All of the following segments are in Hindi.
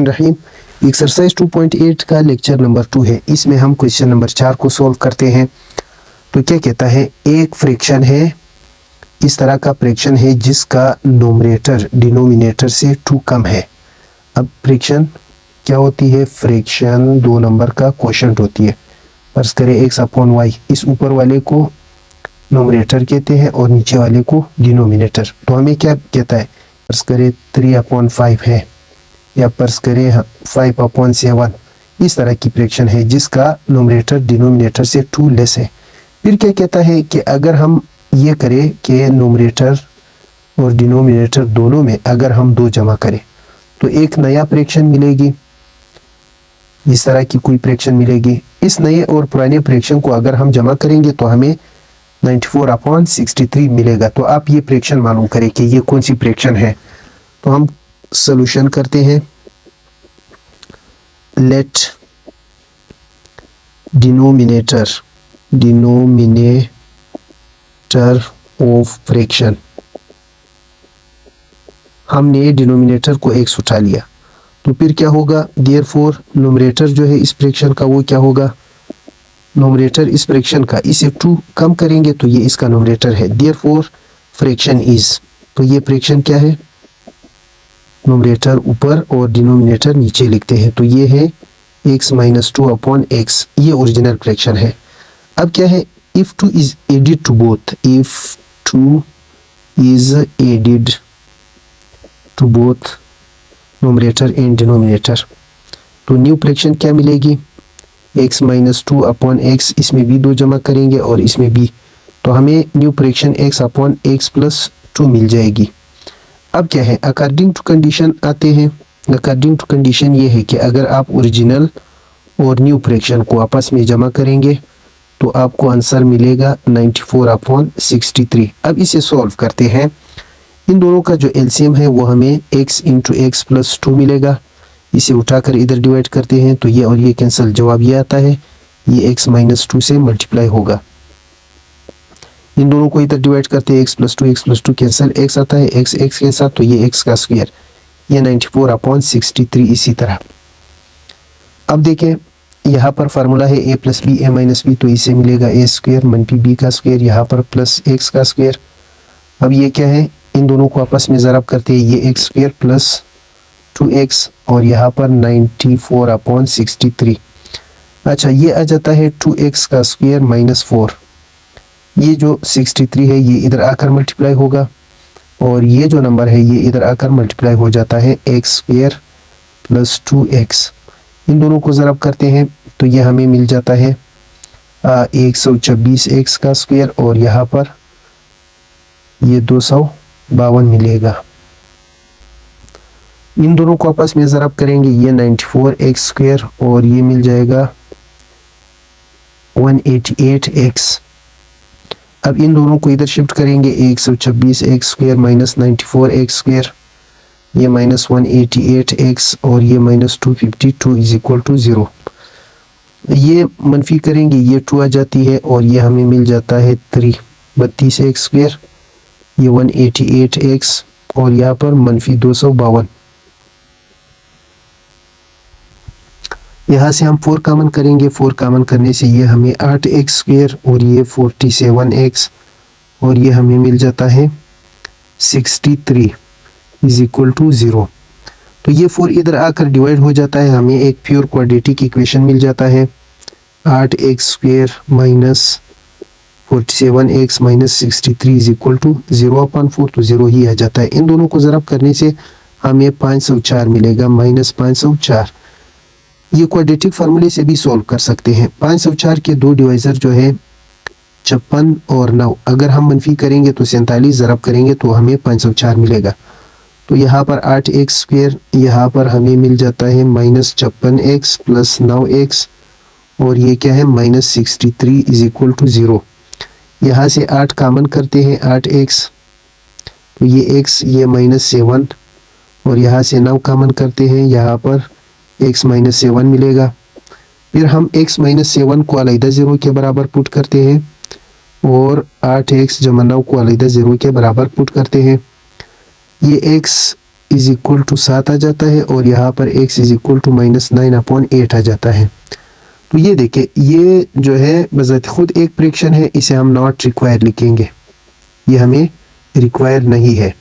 रहीम। एक्सरसाइज 2.8 का लेक्चर नंबर 2 है। इसमें हम क्वेश्चन नंबर 4 को सॉल्व करते हैं। तो क्या कहता है, एक फ्रैक्शन है, इस तरह का फ्रैक्शन है जिसका नोमरेटर डिनोमिनेटर से 2 कम है। अब फ्रैक्शन क्या होती है? फ्रैक्शन 2 नंबर का क्वोशिएंट होती है। फर्ज करें x अपॉन वाई, इस ऊपर वाले को नोमरेटर कहते हैं और नीचे वाले को डिनोमिनेटर। तो हमें क्या कहता है, फर्ज करें 3/5 है या फर्ज करें 5/7। इस तरह की फ्रैक्शन है जिसका नोमरेटर डिनोमिनेटर से 2 लेस है। फिर क्या कहता है कि अगर हम ये करें कि नोमरेटर और डिनोमिनेटर दोनों में अगर हम 2 जमा करें तो एक नया फ्रैक्शन मिलेगी, इस तरह की कोई फ्रैक्शन मिलेगी। इस नए और पुराने फ्रैक्शन को अगर हम जमा करेंगे तो हमें 94/63 मिलेगा। तो आप ये फ्रैक्शन मालूम करें कि ये कौन सी फ्रैक्शन है। तो हम सॉल्यूशन करते हैं। लेट डिनोमिनेटर ऑफ फ्रैक्शन, हमने डिनोमिनेटर को x उठा लिया, तो फिर क्या होगा, देयरफॉर नोमरेटर जो है इस फ्रैक्शन का वो क्या होगा, नोमरेटर इस फ्रैक्शन का, इसे 2 कम करेंगे तो ये इसका नोमरेटर है। देयरफॉर फ्रैक्शन इज, तो ये फ्रैक्शन क्या है, नोमरेटर ऊपर और डिनोमिनेटर नीचे लिखते हैं। तो ये है x - 2/x, ये ओरिजिनल फ्रैक्शन है। अब क्या है, if 2 is added to both, if 2 is added to both numerator and denominator, तो न्यू फ्रैक्शन क्या मिलेगी, x - 2/x, इसमें भी 2 जमा करेंगे और इसमें भी, तो हमें न्यू फ्रैक्शन x/x + 2 मिल जाएगी। अब क्या है, अकॉर्डिंग टू कंडीशन आते हैं। अकॉर्डिंग टू कंडीशन ये है कि अगर आप ओरिजिनल और न्यू फ्रैक्शन को आपस में जमा करेंगे तो आपको आंसर मिलेगा 94/63। अब इसे सॉल्व करते हैं। इन दोनों का जो एलसीएम है वो हमें x × x + 2 मिलेगा। इसे उठाकर इधर डिवाइड करते हैं तो ये और ये कैंसिल, जवाब ये आता है, ये x - 2 से मल्टीप्लाई होगा। इन दोनों को इधर डिवाइड करते हैं, x + 2 कैंसिल, x आता है x के साथ, तो ये x का स्क्वायर, ये 94/63 इसी तरह। अब देखें, यहाँ पर फार्मूला है a + b a - b, तो इसे मिलेगा a² - b का स्क्वायर, यहाँ पर प्लस x का स्क्वायर। अब ये क्या है, इन दोनों को आपस में ज़रब करते हैं, ये x² + 2x और यहाँ पर 94/63। अच्छा, ये आ जाता है 2x का स्क्वायर -4, ये जो 63 है ये इधर आकर मल्टीप्लाई होगा और ये जो नंबर है ये इधर आकर मल्टीप्लाई हो जाता है x² + 2x। इन दोनों को ज़रब करते हैं तो ये हमें मिल जाता है 124x का स्क्वायर और यहाँ पर ये 252 मिलेगा। इन दोनों को आपस में ज़रब करेंगे, ये 94x² और ये मिल जाएगा 188x। अब इन दोनों को इधर शिफ्ट करेंगे, 124x² - 94x², ये -188x और ये -252 = 0। ये मनफी करेंगे, ये 2 आ जाती है और ये हमें मिल जाता है 32x², ये 188x और यहाँ पर -252। यहाँ से हम 4 कॉमन करेंगे, 4 कॉमन करने से ये हमें 8x² और ये 47x और ये हमें मिल जाता है 63 = 0। तो ये 4 इधर आकर डिवाइड हो जाता है, हमें एक प्योर क्वाड्रेटिक इक्वेशन मिल जाता है, 8x² - 47x - 63 = 0/4, तो 0 ही आ जाता है। इन दोनों को ज़रब करने से हमें 504 मिलेगा, -504। ये क्वाड्रेटिक फार्मूले से भी सॉल्व कर सकते हैं। 504 के 2 डिवाइज़र जो है 56 और 9, अगर हम मनफी करेंगे तो 47 ज़रब करेंगे तो हमें 504 मिलेगा। तो यहाँ पर 8x², यहाँ पर हमें मिल जाता है -56x + 9x और ये क्या है -63 = 0। यहाँ से 8 कॉमन करते हैं, 8x, तो ये x, ये -7 और यहाँ से 9 कॉमन करते हैं, यहाँ पर x - 7 मिलेगा। फिर हम x - 7 को अलग 0 के बराबर पुट करते हैं और 8x - 9 को अलग 0 के बराबर पुट करते हैं। ये x इज इक्वल टू 7 आ जाता है और यहाँ पर x इज इक्वल टू -9/8 आ जाता है। तो ये देखिए, ये जो है बजाते खुद एक प्रेडिक्शन है, इसे हम नॉट रिक्वायर लिखेंगे, ये हमें रिक्वायर नहीं है,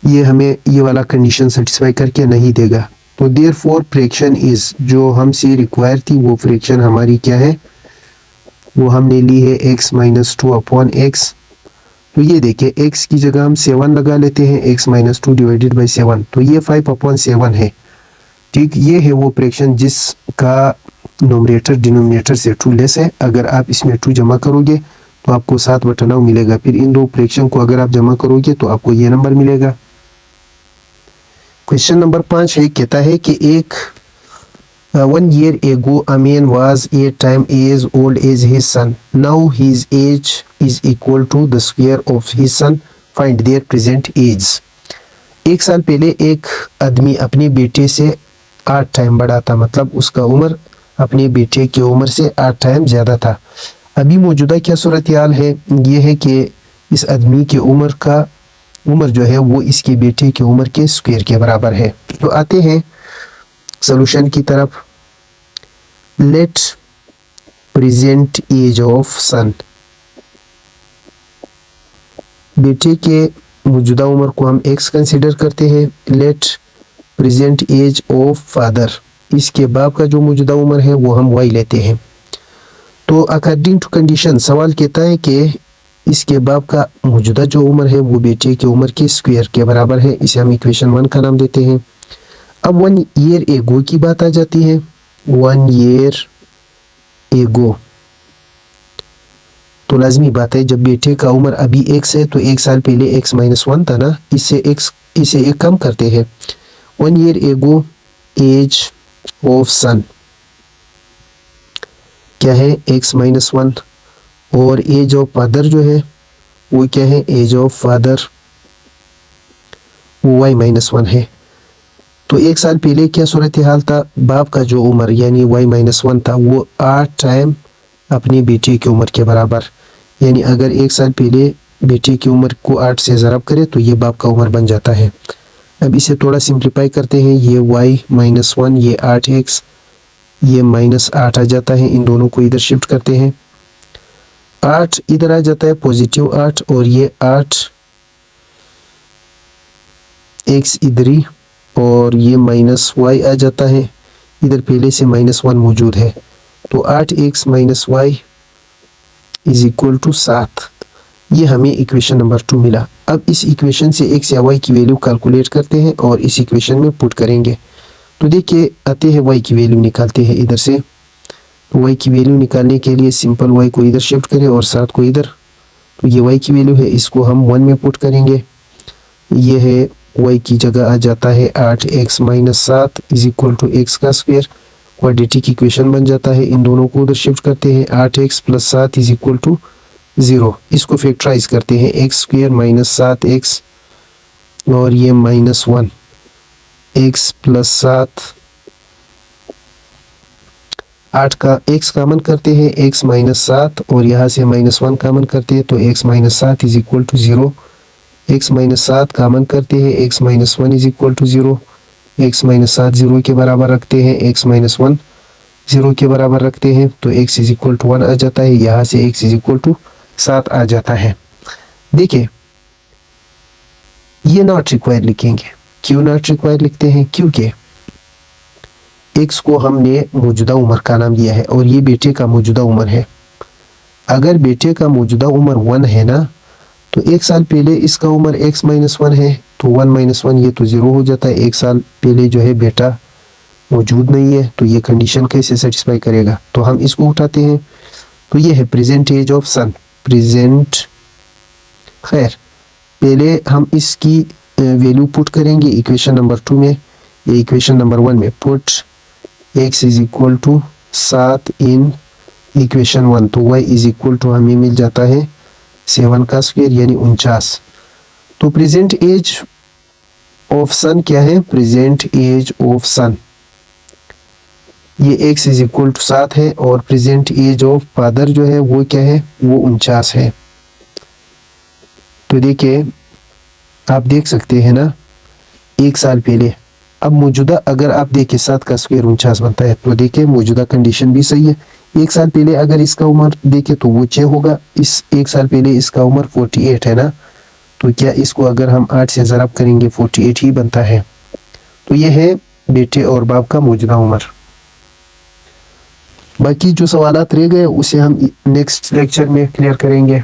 ये हमें ये वाला कंडीशन सेटिस्फाई करके नहीं देगा। तो देयरफॉर फ्रैक्शन इज, जो हमसे रिक्वायर थी वो फ्रैक्शन हमारी क्या है, वो हमने ली है x - 2/x। तो ये देखिए, x की जगह हम 7 लगा लेते हैं, x - 2 डिवाइडेड बाई 7, तो ये 5/7 है। ठीक, ये है वो फ्रैक्शन जिसका नोमिनेटर डिनोमिनेटर से 2 लेस है। अगर आप इसमें 2 जमा करोगे तो आपको 7/9 मिलेगा। फिर इन दो फ्रैक्शन को अगर आप जमा करोगे तो आपको ये नंबर मिलेगा। क्वेश्चन नंबर 5 है, कहता है कि एक 1 year ago a man was 8 times as old as his son. Now his age is equal to the square of his son. Find their present age. एक साल पहले एक आदमी अपने बेटे से 8 टाइम बड़ा था, मतलब उसका उम्र अपने बेटे की उम्र से 8 टाइम ज़्यादा था। अभी मौजूदा क्या सूरत हाल है, ये है कि इस आदमी की उम्र जो है वो इसके बेटे की उम्र के स्क्वायर के बराबर है। तो आते हैं सॉल्यूशन की तरफ। लेट प्रेजेंट एज ऑफ सन, बेटे के मौजूदा उम्र को हम x कंसिडर करते हैं। Let present age of father, इसके बाप का जो मौजूदा उम्र है वो हम y लेते हैं। तो अकॉर्डिंग टू कंडीशन, सवाल कहता है कि इसके बाप का मौजूदा जो उम्र है वो बेटे की उम्र के स्क्वायर के बराबर है, इसे हम इक्वेशन 1 का नाम देते हैं। अब 1 year ago की बात आ जाती है। 1 year ago, तो लाजमी बात है जब बेटे का उम्र अभी x है तो एक साल पहले x - 1 था ना, इसे एक कम करते हैं। 1 year ago एज ऑफ सन क्या है, x - 1, और एज ऑफ फादर जो है वो क्या है, एज ऑफ फादर y - 1 है। तो एक साल पहले क्या सूरत हाल था, बाप का जो उम्र यानी y - 1 था वो 8 टाइम अपनी बेटे की उम्र के बराबर, यानी अगर एक साल पहले बेटे की उम्र को 8 से ज़रब करे तो ये बाप का उम्र बन जाता है। अब इसे थोड़ा सिंप्लीफाई करते हैं, ये y - 1, ये 8x, ये -8 आ जाता है। इन दोनों को इधर शिफ्ट करते हैं, 8 इधर आ जाता है पॉजिटिव 8, और ये 8x इधर ही, और ये -y आ जाता है, इधर पहले से -1 मौजूद है। तो 8x - y is equal to 7, ये हमें इक्वेशन नंबर 2 मिला। अब इस इक्वेशन से x या y की वैल्यू कैलकुलेट करते हैं और इस इक्वेशन में पुट करेंगे। तो देखिए, आते हैं y की वैल्यू निकालते हैं इधर से। तो y की वैल्यू निकालने के लिए सिंपल y को इधर शिफ्ट करें और 7 को इधर। तो ये y की वैल्यू है, इसको हम 1 में पुट करेंगे। ये है y की जगह आ जाता है 8x - 7 is equal to x का स्क्वायर, क्वाड्रेटिक इक्वेशन बन जाता है। इन दोनों को उधर शिफ्ट करते हैं, 8x + 7 इज इक्वल टू 0। इसको फैक्टराइज करते हैं, x² - 7x, और ये -1, x + 7, 8 का x कॉमन करते हैं, x - 7, और यहाँ से -1 कॉमन करते हैं तो x - 7 is equal to 0। x - 7 common करते हैं, x - 1 is equal to 0। x - 7 0 के बराबर रखते हैं, x - 1 0 के बराबर रखते हैं, तो x इज इक्वल टू 1 आ जाता है। यहाँ से x इज इक्वल टू 7 आ जाता है। देखिए, ये नॉट रिक्वायर लिखेंगे। क्यों नॉट रिक्वायर लिखते हैं, क्योंकि x को हमने मौजूदा उम्र का नाम दिया है और ये बेटे का मौजूदा उम्र है। अगर बेटे का मौजूदा उम्र 1 है ना, तो एक साल पहले इसका उम्र x - 1 है, तो 1 - 1 ये तो 0 हो जाता है। एक साल पहले जो है बेटा मौजूद नहीं है, तो ये कंडीशन कैसे सेटिस्फाई करेगा। तो हम इसको उठाते हैं, तो ये है present age of son. Present, खैर पहले हम इसकी वैल्यू पुट करेंगे इक्वेशन नंबर 2 में, ये इक्वेशन नंबर 1 में। Put x is equal to 7 in equation 1, तो y इज इक्वल टू हमें मिल जाता है 7 का स्क्वायर यानी 49। तो प्रेजेंट एज ऑफ सन क्या है, प्रेजेंट एज ऑफ सन ये x इज इक्वल टू 7 है, और प्रेजेंट एज ऑफ फादर जो है वो क्या है, वो 49 है। तो देखिए, आप देख सकते हैं ना, 1 साल पहले। अब मौजूदा अगर आप देखें 7 का स्क्वायर 49 बनता है, तो देखें मौजूदा कंडीशन भी सही है। 1 साल पहले अगर इसका उम्र देखें तो वो 6 होगा, इस 1 साल पहले इसका उम्र 48 है ना, तो क्या इसको अगर हम 8 से ज़रब करेंगे 48 ही बनता है। तो ये है बेटे और बाप का मौजूदा उम्र। बाकी जो सवालात रह गए उसे हम नेक्स्ट लेक्चर में क्लियर करेंगे।